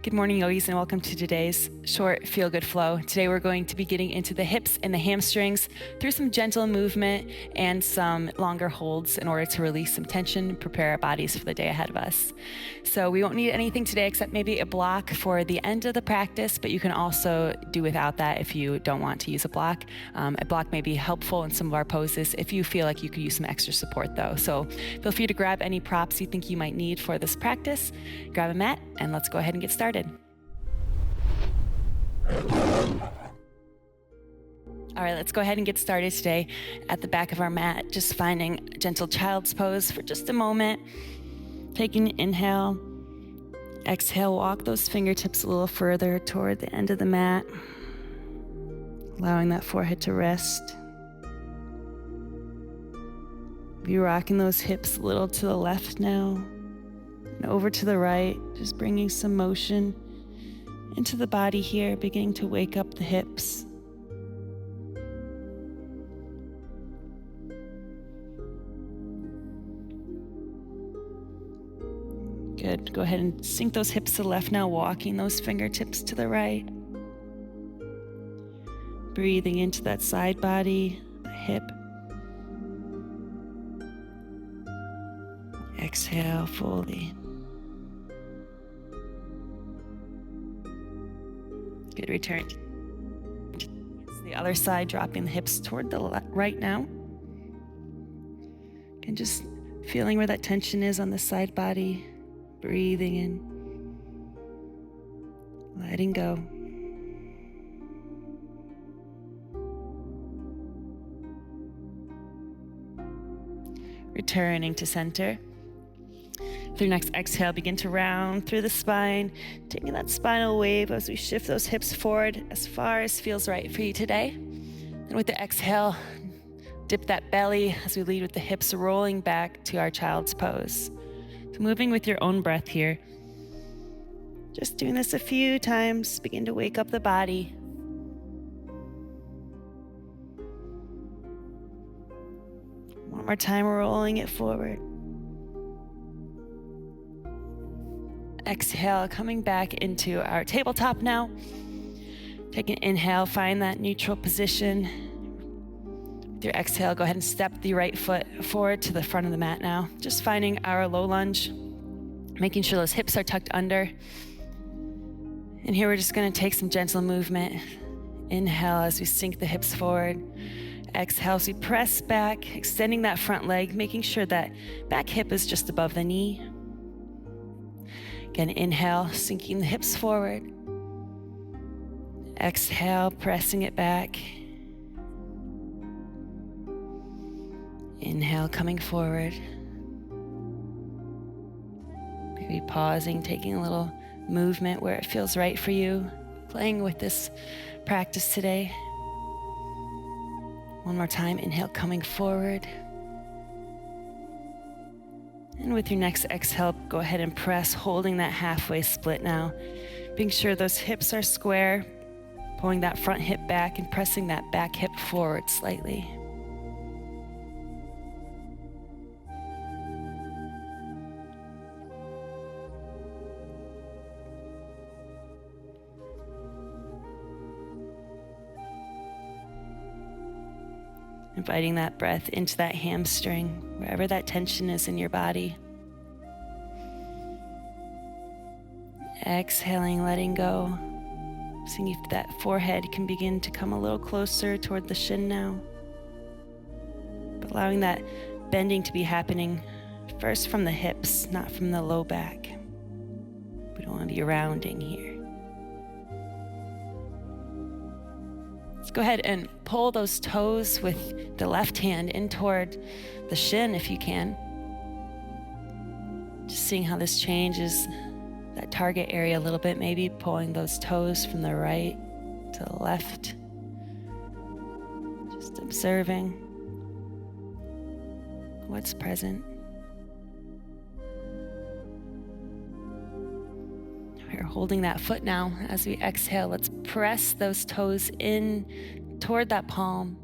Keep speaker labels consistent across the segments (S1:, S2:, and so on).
S1: Good morning, yogis, and welcome to today's short feel-good flow. Today we're going to be getting into the hips and the hamstrings through some gentle movement and some longer holds in order to release some tension and prepare our bodies for the day ahead of us. So we won't need anything today except maybe a block for the end of the practice, but you can also do without that if you don't want to use a block. A block may be helpful in some of our poses if you feel like you could use some extra support though. So feel free to grab any props you think you might need for this practice, grab a mat, and let's go ahead and get started. All right, let's go ahead and get started today at the back of our mat, just finding a gentle child's pose for just a moment. Taking an inhale, exhale, walk those fingertips a little further toward the end of the mat, allowing that forehead to rest. Be rocking those hips a little to the left now and over to the right, just bringing some motion into the body here, beginning to wake up the hips. Good. Go ahead and sink those hips to the left now, walking those fingertips to the right. Breathing into that side body, the hip. Exhale fully. Good. Return to the other side, dropping the hips toward the right now. And just feeling where that tension is on the side body. Breathing in, letting go. Returning to center. With your next exhale, begin to round through the spine, taking that spinal wave as we shift those hips forward as far as feels right for you today. And with the exhale, dip that belly as we lead with the hips rolling back to our child's pose. So moving with your own breath here. Just doing this a few times, begin to wake up the body. One more time, rolling it forward. Exhale, coming back into our tabletop now. Take an inhale, find that neutral position. With your exhale, go ahead and step the right foot forward to the front of the mat now. Just finding our low lunge, making sure those hips are tucked under. And here we're just gonna take some gentle movement. Inhale as we sink the hips forward. Exhale as we press back, extending that front leg, making sure that back hip is just above the knee. Again, inhale, sinking the hips forward. Exhale, pressing it back. Inhale, coming forward. Maybe pausing, taking a little movement where it feels right for you. Playing with this practice today. One more time, inhale, coming forward. And with your next exhale, go ahead and press, holding that halfway split now. Being sure those hips are square, pulling that front hip back and pressing that back hip forward slightly. Inviting that breath into that hamstring, wherever that tension is in your body. Exhaling, letting go. Seeing if that forehead can begin to come a little closer toward the shin now. But allowing that bending to be happening first from the hips, not from the low back. We don't want to be rounding here. Let's go ahead and pull those toes with the left hand in toward the shin if you can. Just seeing how this changes that target area a little bit, maybe pulling those toes from the right to the left. Just observing what's present. We're holding that foot now. As we exhale, let's press those toes in toward that palm.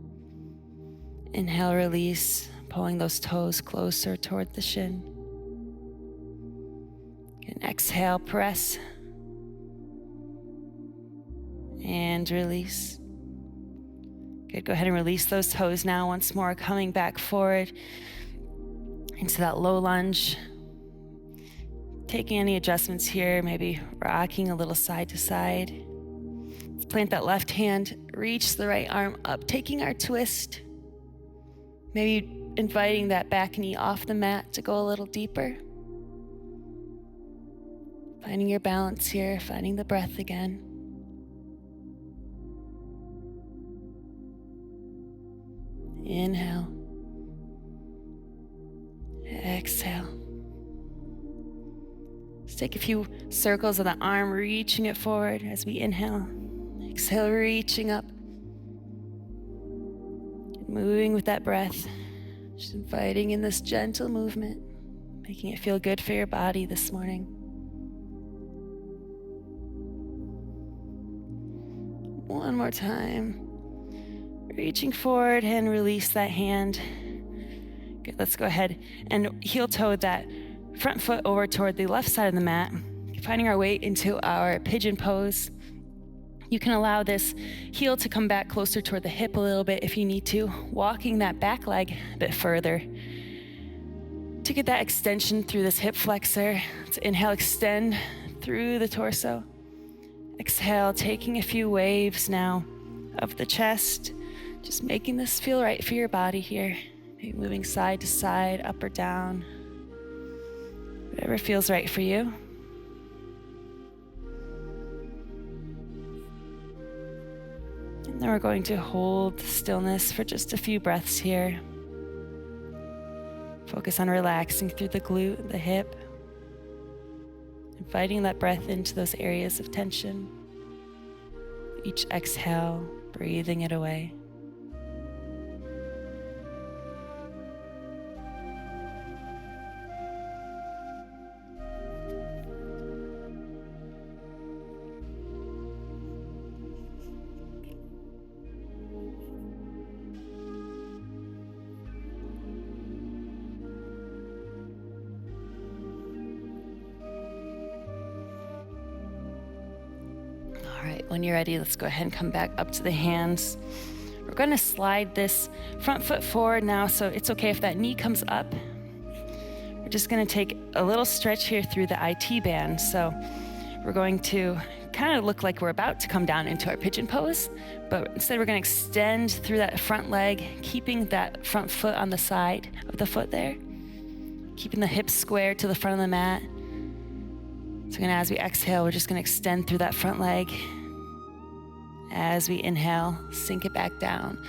S1: Inhale, release, pulling those toes closer toward the shin. And exhale, press. and release. Good, go ahead and release those toes now once more, coming back forward into that low lunge. Taking any adjustments here, maybe rocking a little side to side. Let's plant that left hand, reach the right arm up, taking our twist. Maybe inviting that back knee off the mat to go a little deeper. Finding your balance here, finding the breath again. Inhale. Exhale. Let's take a few circles of the arm, reaching it forward as we inhale. Exhale, reaching up. Moving with that breath. Just inviting in this gentle movement, making it feel good for your body this morning. One more time. Reaching forward and release that hand. Good, let's go ahead and heel toe that front foot over toward the left side of the mat, finding our way into our pigeon pose. You can allow this heel to come back closer toward the hip a little bit if you need to, walking that back leg a bit further to get that extension through this hip flexor. Let's inhale, extend through the torso. Exhale, taking a few waves now of the chest, just making this feel right for your body here. Maybe moving side to side, up or down, whatever feels right for you. And then we're going to hold stillness for just a few breaths here. Focus on relaxing through the glute, the hip, inviting that breath into those areas of tension. Each exhale, breathing it away. All right, when you're ready, let's go ahead and come back up to the hands. We're going to slide this front foot forward now, so it's okay if that knee comes up. We're just going to take a little stretch here through the IT band. So we're going to kind of look like we're about to come down into our pigeon pose, but instead we're going to extend through that front leg, keeping that front foot on the side of the foot there, keeping the hips square to the front of the mat. So as we exhale, we're just going to extend through that front leg. As we inhale, sink it back down.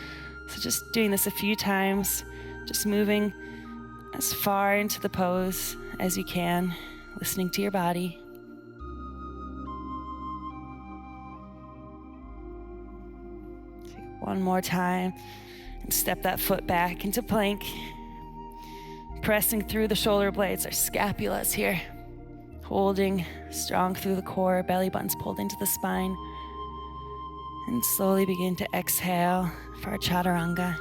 S1: So just doing this a few times, just moving as far into the pose as you can, listening to your body. One more time, and step that foot back into plank. Pressing through the shoulder blades, our scapulas here. Holding strong through the core, belly button's pulled into the spine. And slowly begin to exhale for our chaturanga.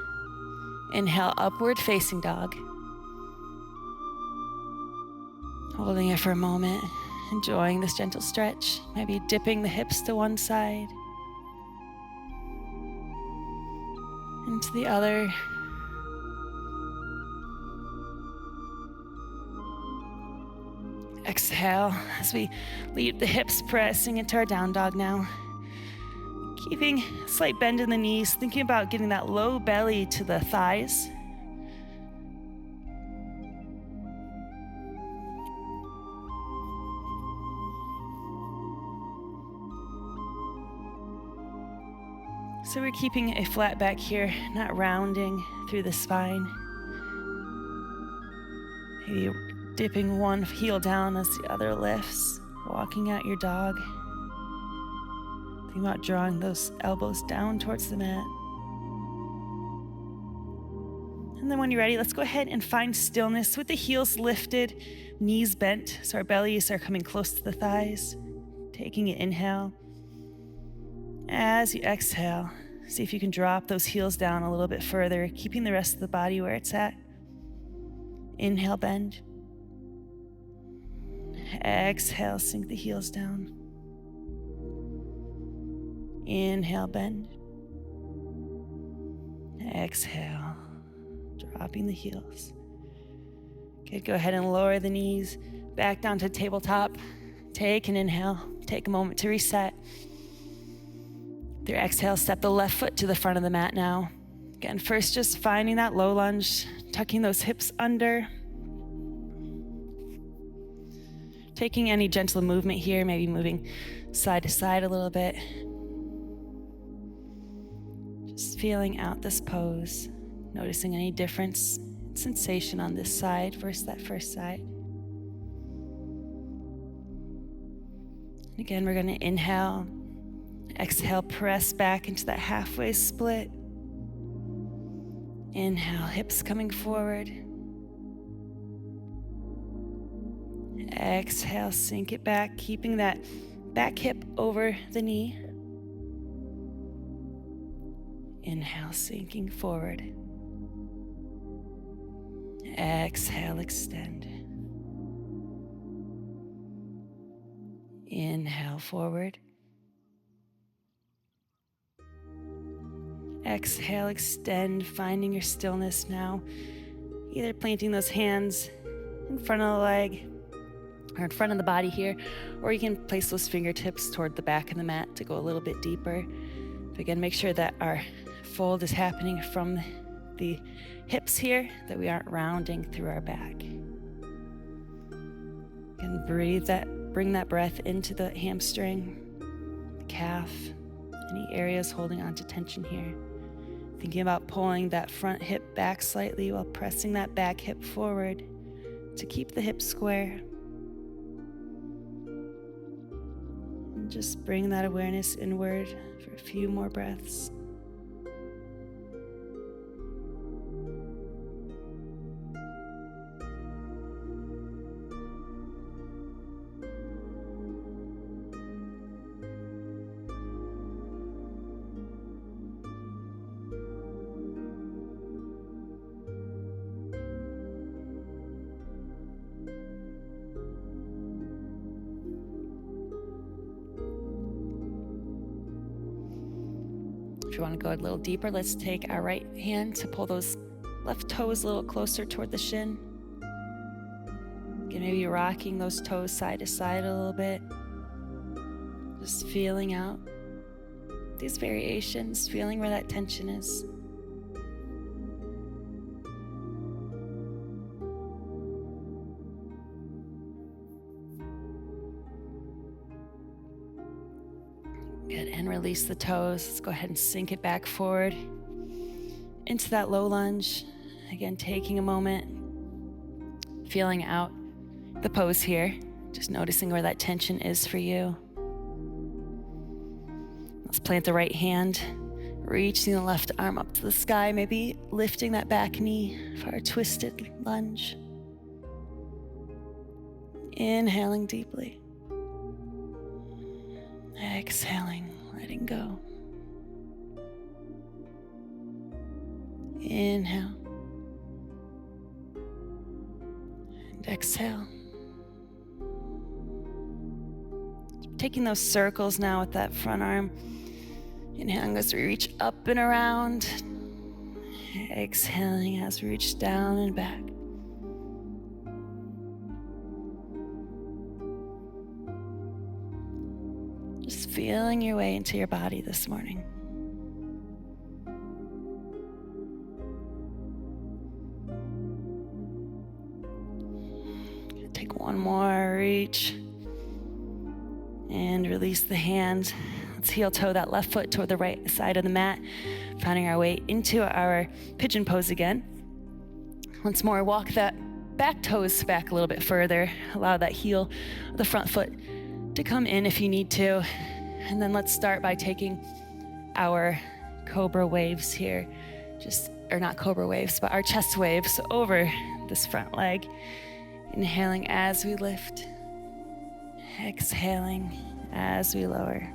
S1: Inhale, upward facing dog. Holding it for a moment, enjoying this gentle stretch. Maybe dipping the hips to one side and to the other. Exhale as we lead the hips, pressing into our down dog now. Keeping a slight bend in the knees, thinking about getting that low belly to the thighs. So we're keeping a flat back here, not rounding through the spine. Maybe dipping one heel down as the other lifts, walking out your dog. Think about drawing those elbows down towards the mat. And then when you're ready, let's go ahead and find stillness with the heels lifted, knees bent, so our bellies are coming close to the thighs. Taking an inhale. As you exhale, see if you can drop those heels down a little bit further, keeping the rest of the body where it's at. Inhale, bend. Exhale, sink the heels down. Inhale, bend. Exhale, dropping the heels. Good, go ahead and lower the knees back down to tabletop. Take an inhale, take a moment to reset. With your exhale, step the left foot to the front of the mat now. Again, first just finding that low lunge, tucking those hips under. Taking any gentle movement here, maybe moving side to side a little bit. Just feeling out this pose, noticing any difference in sensation on this side versus that first side. And again, we're going to inhale, exhale, press back into that halfway split. Inhale, hips coming forward. Exhale, sink it back, keeping that back hip over the knee. Inhale, sinking forward. Exhale, extend. Inhale, forward. Exhale, extend, finding your stillness now. Either planting those hands in front of the leg or in front of the body here, or you can place those fingertips toward the back of the mat to go a little bit deeper. But again, make sure that our fold is happening from the hips here, that we aren't rounding through our back. Again, breathe that, bring that breath into the hamstring, the calf, any areas holding on to tension here. Thinking about pulling that front hip back slightly while pressing that back hip forward to keep the hips square. And just bring that awareness inward for a few more breaths. If you want to go a little deeper, let's take our right hand to pull those left toes a little closer toward the shin. Again, maybe rocking those toes side to side a little bit. Just feeling out these variations, feeling where that tension is. Good, and release the toes. Let's go ahead and sink it back forward into that low lunge. Again, taking a moment, feeling out the pose here, just noticing where that tension is for you. Let's plant the right hand, reaching the left arm up to the sky, maybe lifting that back knee for our twisted lunge. Inhaling deeply. Exhaling, letting go. Inhale. And exhale. Taking those circles now with that front arm. Inhaling as we reach up and around. Exhaling as we reach down and back. Just feeling your way into your body this morning. Take one more reach and release the hand. Let's heel toe that left foot toward the right side of the mat, finding our way into our pigeon pose again. Once more, walk that back toes back a little bit further. Allow that heel of the front foot to come in if you need to. And then let's start by taking our cobra waves here. Or not cobra waves, but our chest waves over this front leg. Inhaling as we lift. Exhaling as we lower.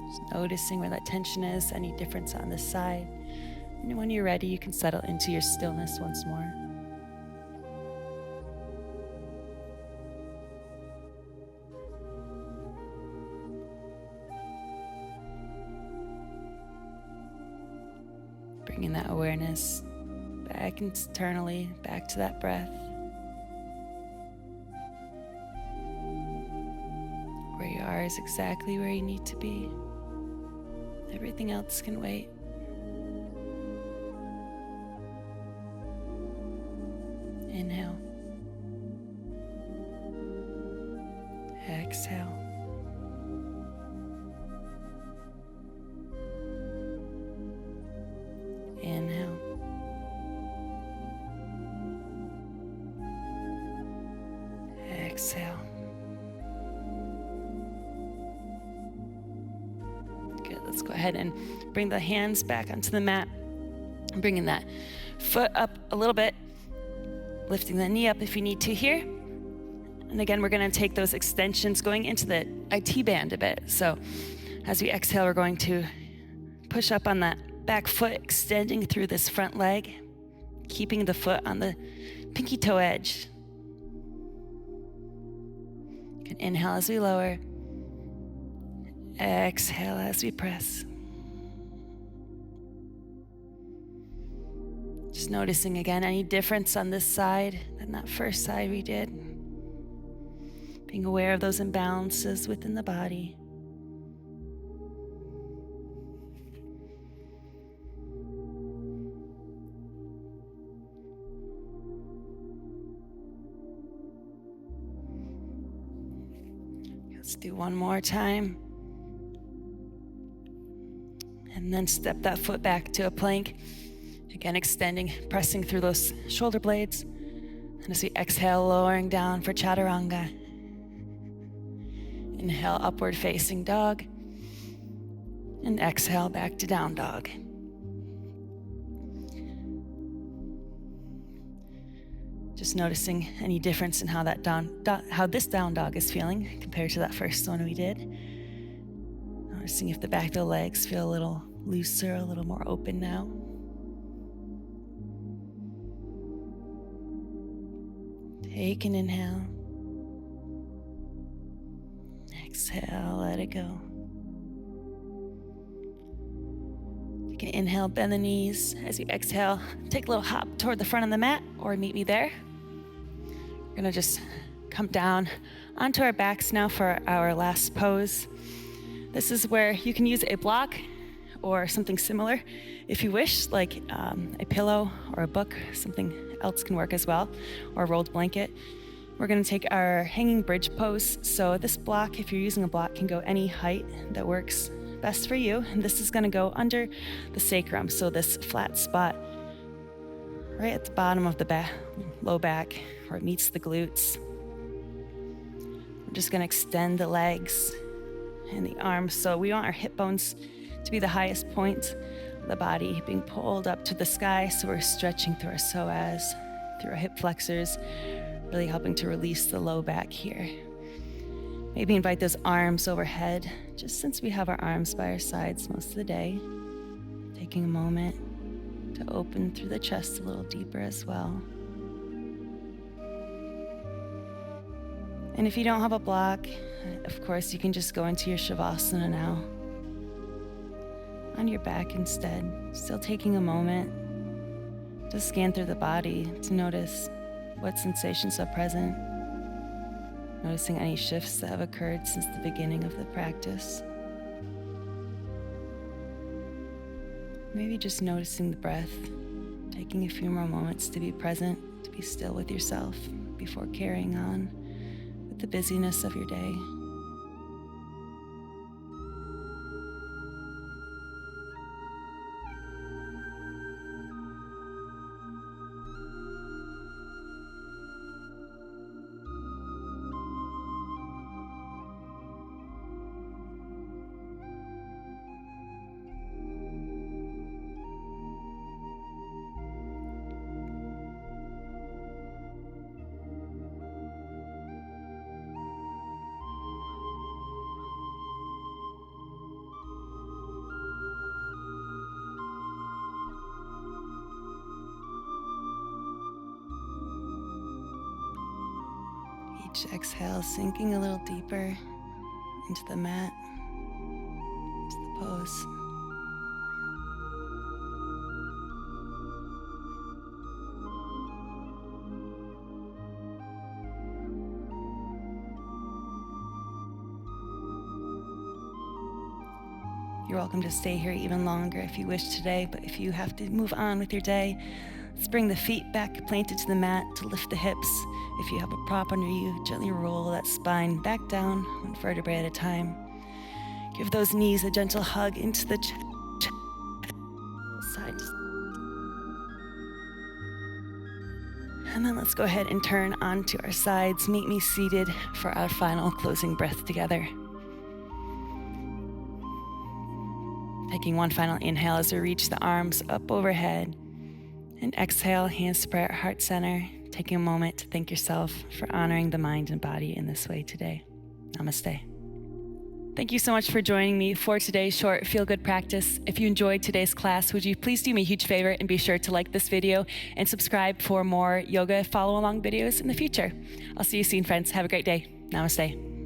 S1: Just noticing where that tension is, any difference on this side. And when you're ready, you can settle into your stillness once more. Bringing that awareness back internally, back to that breath. Where you are is exactly where you need to be. Everything else can wait. Inhale. Exhale. Inhale. Exhale. Good, let's go ahead and bring the hands back onto the mat. Bringing that foot up a little bit, lifting the knee up if you need to here. And again, we're gonna take those extensions going into the IT band a bit. So as we exhale, we're going to push up on that back foot, extending through this front leg, keeping the foot on the pinky toe edge. You can inhale as we lower, exhale as we press. Just noticing again any difference on this side than that first side we did. Being aware of those imbalances within the body. Let's do one more time. And then step that foot back to a plank. Again, extending, pressing through those shoulder blades. And as we exhale, lowering down for chaturanga. Inhale, upward facing dog. And exhale, back to down dog. Just noticing any difference in how that how this down dog is feeling compared to that first one we did. Noticing if the back of the legs feel a little looser, a little more open now. Take an inhale. Exhale, let it go. Take an inhale, bend the knees. As you exhale, take a little hop toward the front of the mat or meet me there. We're gonna just come down onto our backs now for our last pose. This is where you can use a block or something similar if you wish, like a pillow or a book. Something else can work as well, or a rolled blanket. We're gonna take our hanging bridge pose. So this block, if you're using a block, can go any height that works best for you. And this is gonna go under the sacrum, so this flat spot right at the bottom of the back, low back, where it meets the glutes. We're just gonna extend the legs and the arms. So we want our hip bones to be the highest point of the body, being pulled up to the sky. So we're stretching through our psoas, through our hip flexors, really helping to release the low back here. Maybe invite those arms overhead, just since we have our arms by our sides most of the day. Taking a moment to open through the chest a little deeper as well. And if you don't have a block, of course, you can just go into your Shavasana now. On your back instead, still taking a moment to scan through the body to notice what sensations are present. Noticing any shifts that have occurred since the beginning of the practice. Maybe just noticing the breath, taking a few more moments to be present, to be still with yourself before carrying on with the busyness of your day. Each exhale, sinking a little deeper into the mat, into the pose. You're welcome to stay here even longer if you wish today, but if you have to move on with your day, let's bring the feet back planted to the mat to lift the hips. If you have a prop under you, gently roll that spine back down, one vertebrae at a time. Give those knees a gentle hug into the side. And then let's go ahead and turn onto our sides. Meet me seated for our final closing breath together. Taking one final inhale as we reach the arms up overhead. And exhale, hands to prayer at heart center. Taking a moment to thank yourself for honoring the mind and body in this way today. Namaste. Thank you so much for joining me for today's short feel-good practice. If you enjoyed today's class, would you please do me a huge favor and be sure to like this video and subscribe for more yoga follow-along videos in the future. I'll see you soon, friends. Have a great day. Namaste.